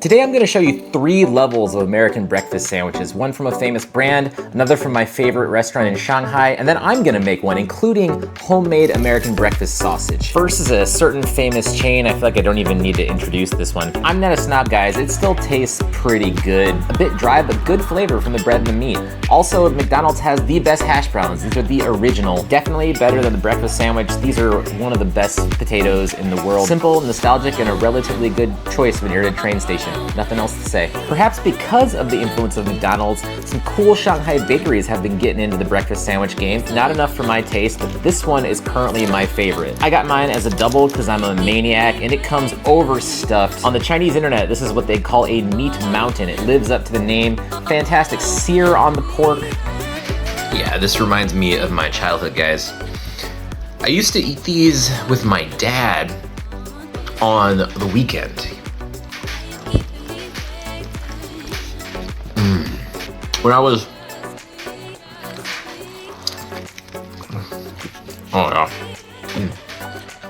Today I'm going to show you 3 levels of American breakfast sandwiches, one from a famous brand, another from my favorite restaurant in Shanghai, and then I'm going to make one including homemade American breakfast sausage. First is a certain famous chain. I feel like I don't even need to introduce this one. I'm not a snob, guys. It still tastes pretty good. A bit dry, but good flavor from the bread and the meat. Also, McDonald's has the best hash browns. These are the original. Definitely better than the breakfast sandwich. These are one of the best potatoes in the world. Simple, nostalgic, and a relatively good choice when you're at a train station. Nothing else to say. Perhaps because of the influence of McDonald's, some cool Shanghai bakeries have been getting into the breakfast sandwich game. Not enough for my taste, but this one is currently my favorite. I got mine as a double because I'm a maniac, and it comes overstuffed. On the Chinese internet, this is what they call a meat mountain. It lives up to the name. Fantastic sear on the pork. Yeah, this reminds me of my childhood, guys. I used to eat these with my dad on the weekend. When I was,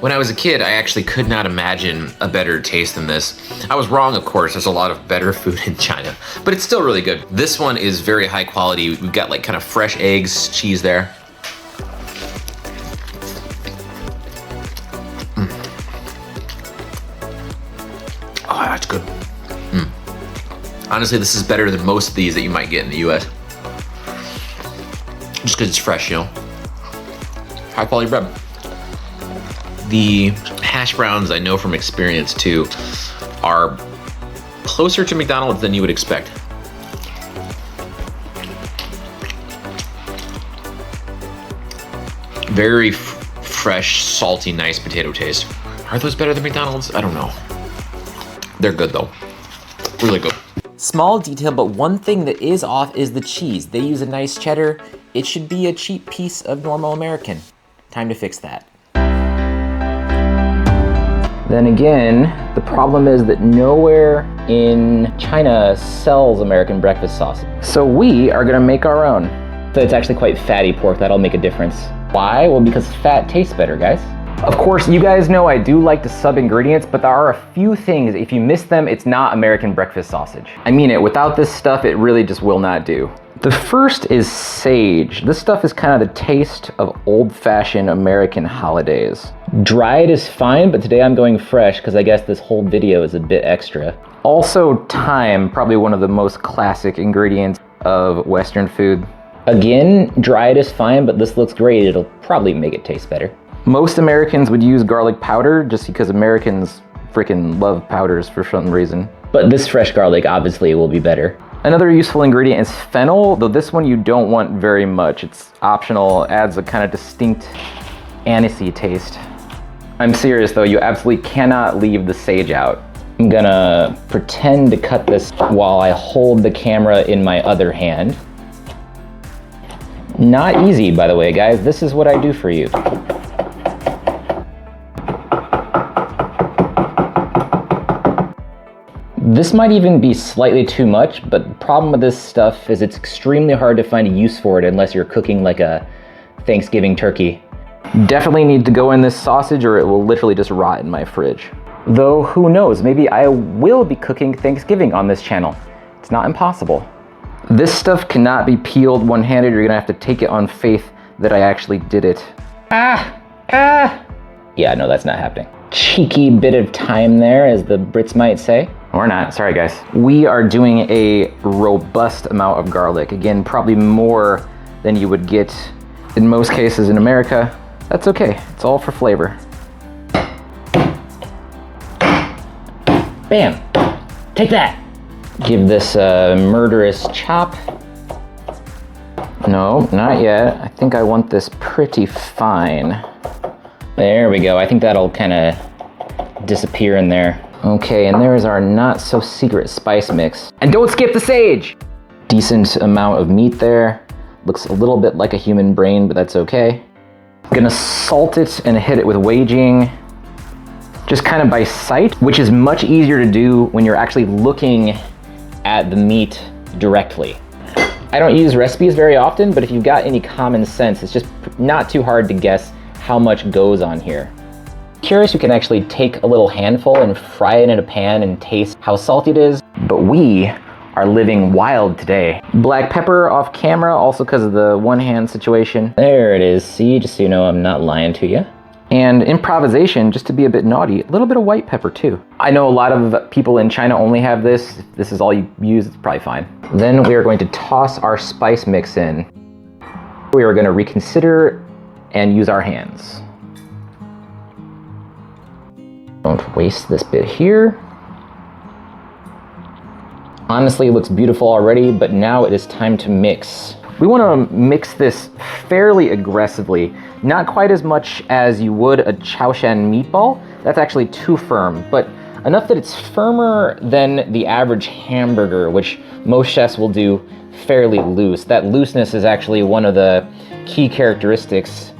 when I was a kid, I actually could not imagine a better taste than this. I was wrong, of course. There's a lot of better food in China, but it's still really good. This one is very high quality. We've got like kind of fresh eggs, cheese there. Oh, that's good. Honestly, this is better than most of these that you might get in the US. Just because it's fresh, you know? High quality bread. The hash browns, I know from experience too, are closer to McDonald's than you would expect. Very fresh, salty, nice potato taste. Are those better than McDonald's? I don't know. They're good though. Really good. Small detail, but one thing that is off is the cheese. They use a nice cheddar. It should be a cheap piece of normal American. Time to fix that. Then again, the problem is that nowhere in China sells American breakfast sausage. So we are gonna make our own. So it's actually quite fatty pork. That'll make a difference. Why? Well, because fat tastes better, guys. Of course, you guys know I do like to sub ingredients, but there are a few things, if you miss them, it's not American breakfast sausage. I mean it, without this stuff, it really just will not do. The first is sage. This stuff is kind of the taste of old-fashioned American holidays. Dried is fine, but today I'm going fresh because I guess this whole video is a bit extra. Also thyme, probably one of the most classic ingredients of Western food. Again, dried is fine, but this looks great. It'll probably make it taste better. Most Americans would use garlic powder just because Americans freaking love powders for some reason. But this fresh garlic obviously will be better. Another useful ingredient is fennel, though this one you don't want very much. It's optional, adds a kind of distinct anisey taste. I'm serious though, you absolutely cannot leave the sage out. I'm gonna pretend to cut this while I hold the camera in my other hand. Not easy, by the way, guys. This is what I do for you. This might even be slightly too much, but the problem with this stuff is it's extremely hard to find a use for it unless you're cooking like a Thanksgiving turkey. Definitely need to go in this sausage or it will literally just rot in my fridge. Though who knows, maybe I will be cooking Thanksgiving on this channel. It's not impossible. This stuff cannot be peeled one-handed. You're gonna have to take it on faith that I actually did it. Yeah, no, that's not happening. Cheeky bit of time there, as the Brits might say. Or not, sorry guys. We are doing a robust amount of garlic. Again, probably more than you would get in most cases in America. That's okay, it's all for flavor. Bam, take that. Give this a murderous chop. No, not yet. I think I want this pretty fine. There we go. I think that'll kind of disappear in there. Okay, and there's our not so secret spice mix. And don't skip the sage! Decent amount of meat there. Looks a little bit like a human brain, but that's okay. Gonna salt it and hit it with Weijing. Just kind of by sight, which is much easier to do when you're actually looking at the meat directly. I don't use recipes very often, but if you've got any common sense, it's just not too hard to guess how much goes on here. Curious, you can actually take a little handful and fry it in a pan and taste how salty it is. But we are living wild today. Black pepper off camera, also because of the one hand situation. There it is, see, just so you know I'm not lying to you. And improvisation, just to be a bit naughty, a little bit of white pepper too. I know a lot of people in China only have this. If this is all you use, it's probably fine. Then we are going to toss our spice mix in. We are going to reconsider and use our hands. Don't waste this bit here. Honestly, it looks beautiful already, but now it is time to mix. We want to mix this fairly aggressively, not quite as much as you would a Chaoshan meatball. That's actually too firm, but enough that it's firmer than the average hamburger, which most chefs will do fairly loose. That looseness is actually one of the key characteristics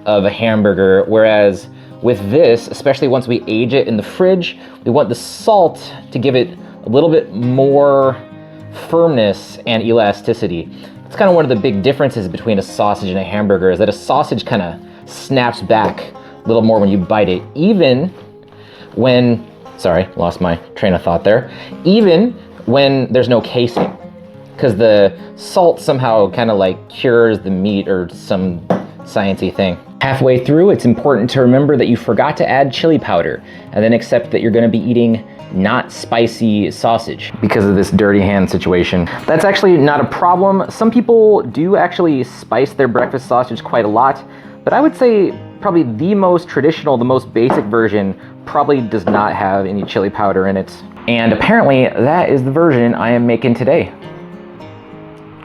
of a hamburger, whereas with this, especially once we age it in the fridge, we want the salt to give it a little bit more firmness and elasticity. It's kind of one of the big differences between a sausage and a hamburger, is that a sausage kind of snaps back a little more when you bite it, even when, sorry, lost my train of thought there, even when there's no casing, because the salt somehow kind of like cures the meat or some sciencey thing. Halfway through, it's important to remember that you forgot to add chili powder, and then accept that you're going to be eating not spicy sausage because of this dirty hand situation. That's actually not a problem. Some people do actually spice their breakfast sausage quite a lot, but I would say probably the most traditional, the most basic version probably does not have any chili powder in it. And apparently that is the version I am making today.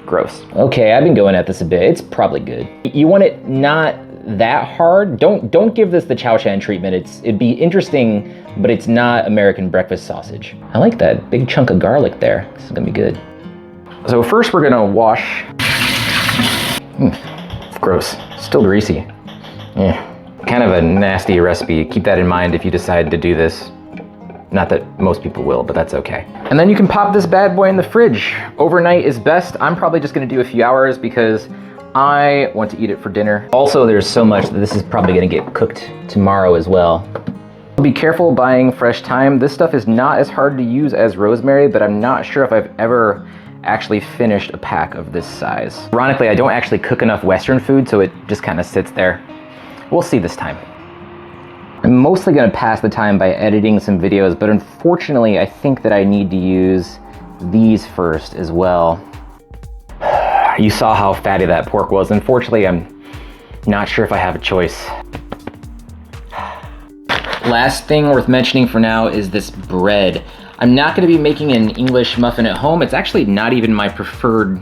Gross. Okay, I've been going at this a bit. It's probably good. You want it not that hard. Don't give this the Chaoshan treatment. It'd be interesting, but it's not American breakfast sausage. I like that big chunk of garlic there. This is gonna be good. So first we're gonna wash. It's gross. Still greasy. Yeah. Kind of a nasty recipe. Keep that in mind if you decide to do this. Not that most people will, but that's okay. And then you can pop this bad boy in the fridge. Overnight is best. I'm probably just gonna do a few hours because I want to eat it for dinner. Also, there's so much that this is probably gonna get cooked tomorrow as well. Be careful buying fresh thyme. This stuff is not as hard to use as rosemary, but I'm not sure if I've ever actually finished a pack of this size. Ironically, I don't actually cook enough Western food, so it just kind of sits there. We'll see this time. I'm mostly gonna pass the time by editing some videos, but unfortunately, I think that I need to use these first as well. You saw how fatty that pork was. Unfortunately, I'm not sure if I have a choice. Last thing worth mentioning for now is this bread. I'm not gonna be making an English muffin at home. It's actually not even my preferred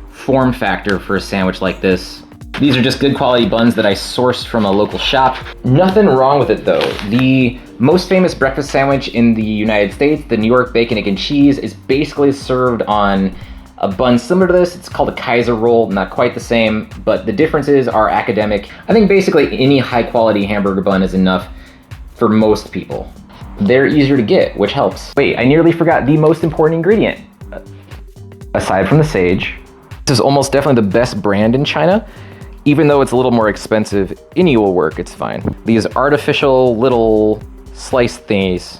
form factor for a sandwich like this. These are just good quality buns that I sourced from a local shop. Nothing wrong with it though. The most famous breakfast sandwich in the United States, the New York bacon, egg, and cheese, is basically served on a bun similar to this. It's called a Kaiser roll, not quite the same, but the differences are academic. I think basically any high quality hamburger bun is enough for most people. They're easier to get, which helps. Wait, I nearly forgot the most important ingredient. Aside from the sage, this is almost definitely the best brand in China. Even though it's a little more expensive, any will work, it's fine. These artificial little slice thingies.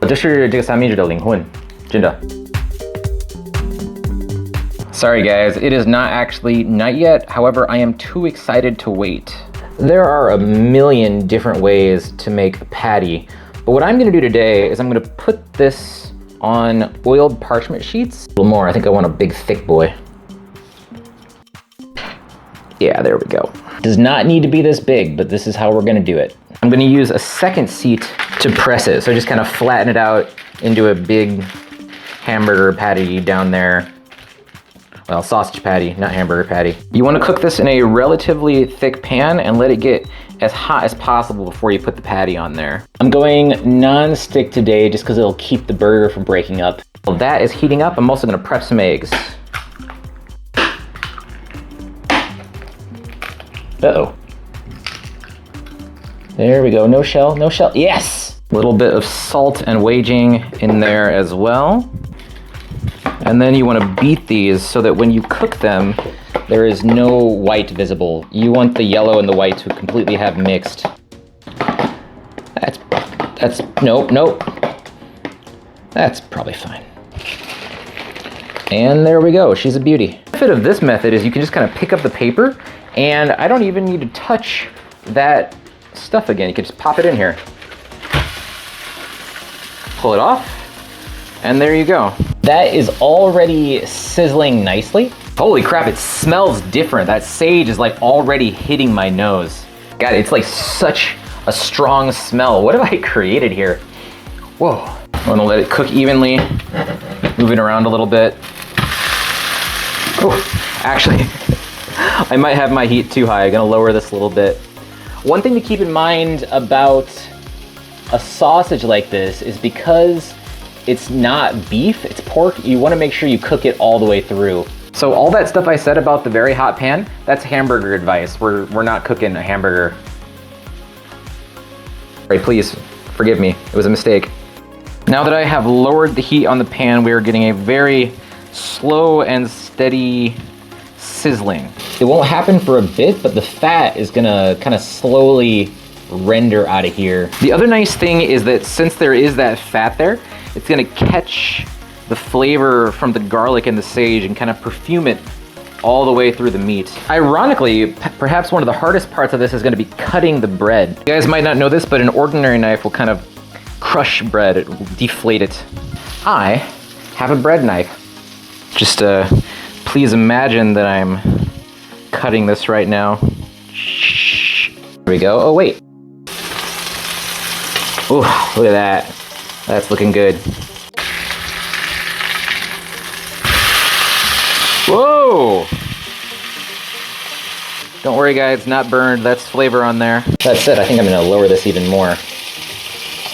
这是这个三明治的灵魂，真的。Sorry guys, it is not actually night yet. However, I am too excited to wait. There are a million different ways to make a patty, but what I'm gonna do today is I'm gonna put this on oiled parchment sheets. A little more, I think I want a big thick boy. Yeah, there we go. Does not need to be this big, but this is how we're gonna do it. I'm gonna use a second seat to press it. So just kind of flatten it out into a big hamburger patty down there. Well, sausage patty, not hamburger patty. You wanna cook this in a relatively thick pan and let it get as hot as possible before you put the patty on there. I'm going non-stick today just because it'll keep the burger from breaking up. While that is heating up, I'm also gonna prep some eggs. Uh-oh. There we go, no shell, no shell, yes! A little bit of salt and waging in there as well. And then you want to beat these so that when you cook them, there is no white visible. You want the yellow and the white to completely have mixed. That's, nope. That's probably fine. And there we go, she's a beauty. The benefit of this method is you can just kind of pick up the paper, and I don't even need to touch that stuff again. You can just pop it in here. Pull it off, and there you go. That is already sizzling nicely. Holy crap, it smells different. That sage is like already hitting my nose. God, it's like such a strong smell. What have I created here? Whoa. I'm gonna let it cook evenly, move it around a little bit. Oh, actually, I might have my heat too high. I'm gonna lower this a little bit. One thing to keep in mind about a sausage like this is because it's not beef, it's pork, you wanna make sure you cook it all the way through. So all that stuff I said about the very hot pan, that's hamburger advice. We're not cooking a hamburger. All right, please, forgive me, it was a mistake. Now that I have lowered the heat on the pan, we are getting a very slow and steady sizzling. It won't happen for a bit, but the fat is gonna kind of slowly render out of here. The other nice thing is that since there is that fat there, it's gonna catch the flavor from the garlic and the sage and kind of perfume it all the way through the meat. Ironically, perhaps one of the hardest parts of this is gonna be cutting the bread. You guys might not know this, but an ordinary knife will kind of crush bread, it will deflate it. I have a bread knife. Just please imagine that I'm cutting this right now. Shh. There we go. Oh, wait. Ooh, look at that. That's looking good. Whoa! Don't worry guys, not burned. That's flavor on there. That's it. I think I'm gonna lower this even more.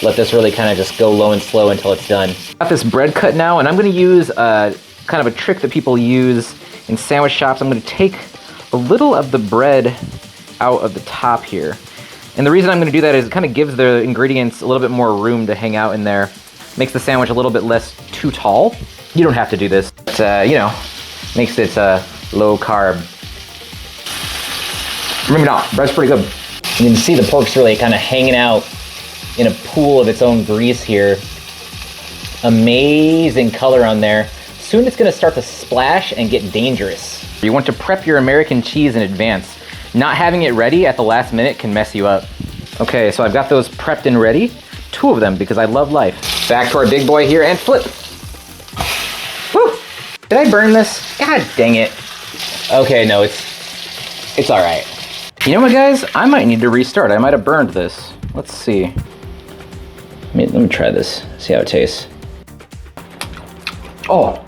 Let this really kind of just go low and slow until it's done. Got this bread cut now, and I'm gonna use kind of a trick that people use in sandwich shops. I'm gonna take a little of the bread out of the top here. And the reason I'm gonna do that is it kind of gives the ingredients a little bit more room to hang out in there. Makes the sandwich a little bit less too tall. You don't have to do this, but you know, makes it low carb. Maybe not, bread's pretty good. You can see the pork's really kind of hanging out in a pool of its own grease here. Amazing color on there. Soon it's gonna start to splash and get dangerous. You want to prep your American cheese in advance. Not having it ready at the last minute can mess you up. Okay, so I've got those prepped and ready. 2 of them because I love life. Back to our big boy here and flip. Woo! Did I burn this? God dang it. Okay, no, it's all right. You know what guys? I might need to restart. I might have burned this. Let's see. Let me try this, see how it tastes. Oh,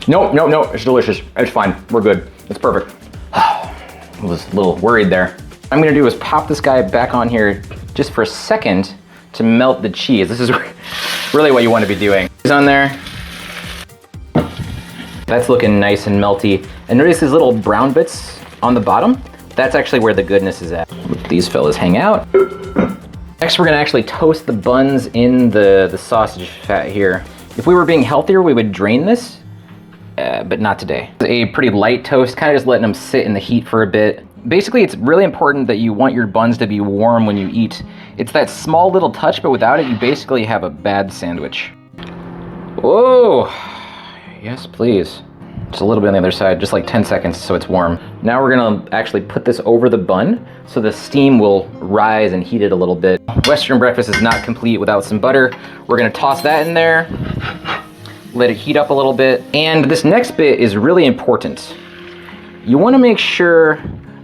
no, it's delicious. It's fine, we're good, it's perfect. I was a little worried there. What I'm gonna do is pop this guy back on here just for a second to melt the cheese. This is really what you want to be doing. It's on there. That's looking nice and melty. And notice these little brown bits on the bottom? That's actually where the goodness is at. Let these fellas hang out. Next, we're gonna actually toast the buns in the sausage fat here. If we were being healthier, we would drain this, but not today. A pretty light toast, kind of just letting them sit in the heat for a bit. Basically, it's really important that you want your buns to be warm when you eat. It's that small little touch, but without it, you basically have a bad sandwich. Whoa, yes, please. Just a little bit on the other side, just like 10 seconds so it's warm. Now we're gonna actually put this over the bun so the steam will rise and heat it a little bit. Western breakfast is not complete without some butter. We're gonna toss that in there, let it heat up a little bit. And this next bit is really important. You wanna make sure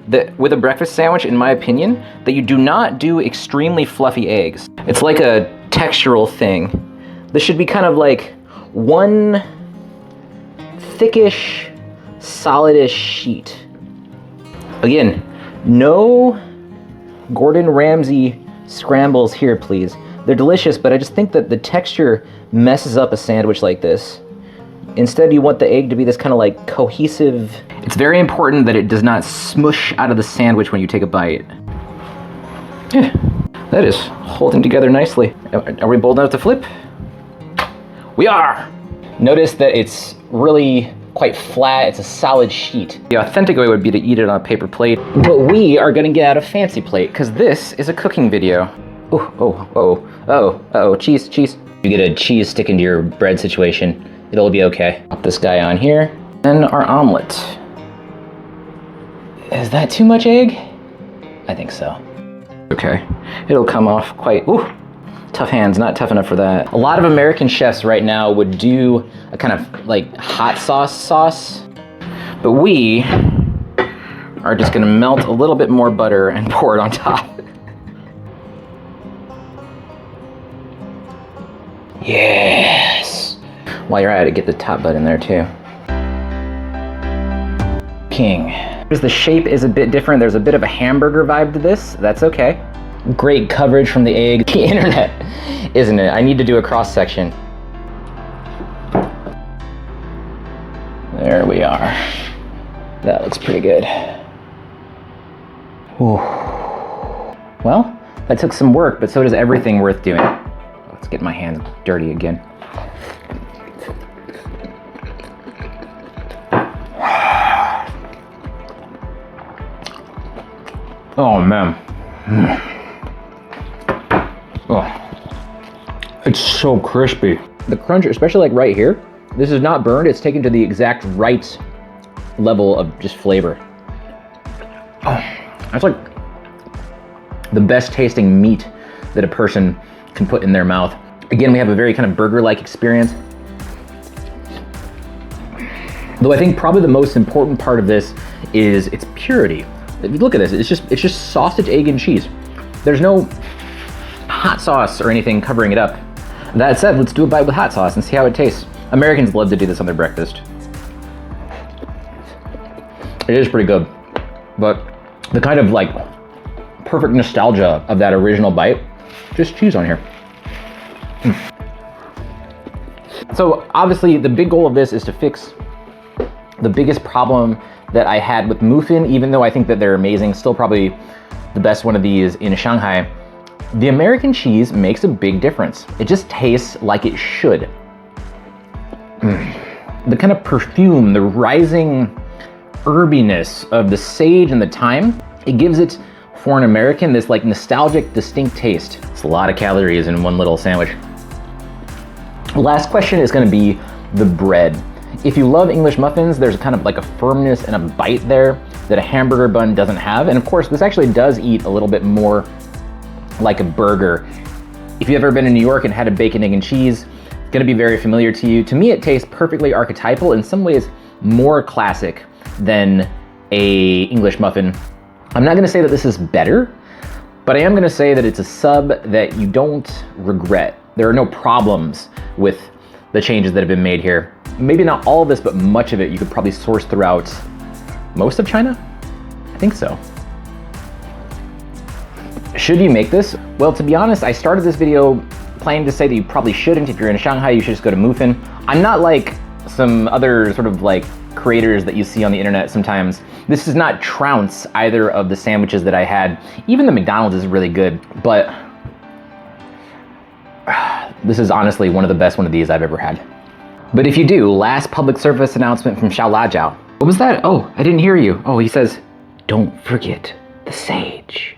that with a breakfast sandwich, in my opinion, that you do not do extremely fluffy eggs. It's like a textural thing. This should be kind of like one thickish, solidish sheet. Again, no Gordon Ramsay scrambles here, please. They're delicious, but I just think that the texture messes up a sandwich like this. Instead, you want the egg to be this kind of like cohesive. It's very important that it does not smush out of the sandwich when you take a bite. Yeah, that is holding together nicely. Are we bold enough to flip? We are! Notice that it's really quite flat, it's a solid sheet. The authentic way would be to eat it on a paper plate, but we are gonna get out a fancy plate because this is a cooking video. Oh, cheese. You get a cheese sticking to your bread situation, it'll be okay. Pop this guy on here. And our omelet. Is that too much egg? I think so. Okay, it'll come off quite, tough hands, not tough enough for that. A lot of American chefs right now would do a kind of like hot sauce, but we are just gonna melt a little bit more butter and pour it on top. Yes! While you're at it, get the top bud in there too. King. The shape is a bit different. There's a bit of a hamburger vibe to this. That's okay. Great coverage from the egg. The internet, isn't it? I need to do a cross section. There we are. That looks pretty good. Ooh. Well, that took some work, but so does everything worth doing. Let's get my hands dirty again. Oh man. Oh. It's so crispy. The crunch, especially like right here, this is not burned, it's taken to the exact right level of just flavor. Oh, that's like the best tasting meat that a person can put in their mouth. Again, we have a very kind of burger-like experience. Though I think probably the most important part of this is its purity. If you look at this, it's just sausage, egg, and cheese. There's no hot sauce or anything covering it up. That said, let's do a bite with hot sauce and see how it tastes. Americans love to do this on their breakfast. It is pretty good, but the kind of like perfect nostalgia of that original bite, just cheese on here. So obviously the big goal of this is to fix the biggest problem that I had with McMuffin, even though I think that they're amazing, still probably the best one of these in Shanghai. The American cheese makes a big difference. It just tastes like it should. The kind of perfume, the rising herbiness of the sage and the thyme, it gives it, for an American, this like nostalgic, distinct taste. It's a lot of calories in one little sandwich. Last question is gonna be the bread. If you love English muffins, there's kind of like a firmness and a bite there that a hamburger bun doesn't have. And of course, this actually does eat a little bit more like a burger. If you've ever been in New York and had a bacon, egg, and cheese, it's gonna be very familiar to you. To me, it tastes perfectly archetypal, in some ways more classic than a English muffin. I'm not gonna say that this is better, but I am gonna say that it's a sub that you don't regret. There are no problems with the changes that have been made here. Maybe not all of this, but much of it you could probably source throughout most of China? I think so. Should you make this? Well, to be honest, I started this video planning to say that you probably shouldn't. If you're in Shanghai, you should just go to McMuffin. I'm not like some other sort of like creators that you see on the internet sometimes. This does not trounce either of the sandwiches that I had. Even the McDonald's is really good, but this is honestly one of the best one of these I've ever had. But if you do, last public service announcement from Xiao Lajiao. What was that? Oh, I didn't hear you. Oh, he says, don't forget the sage.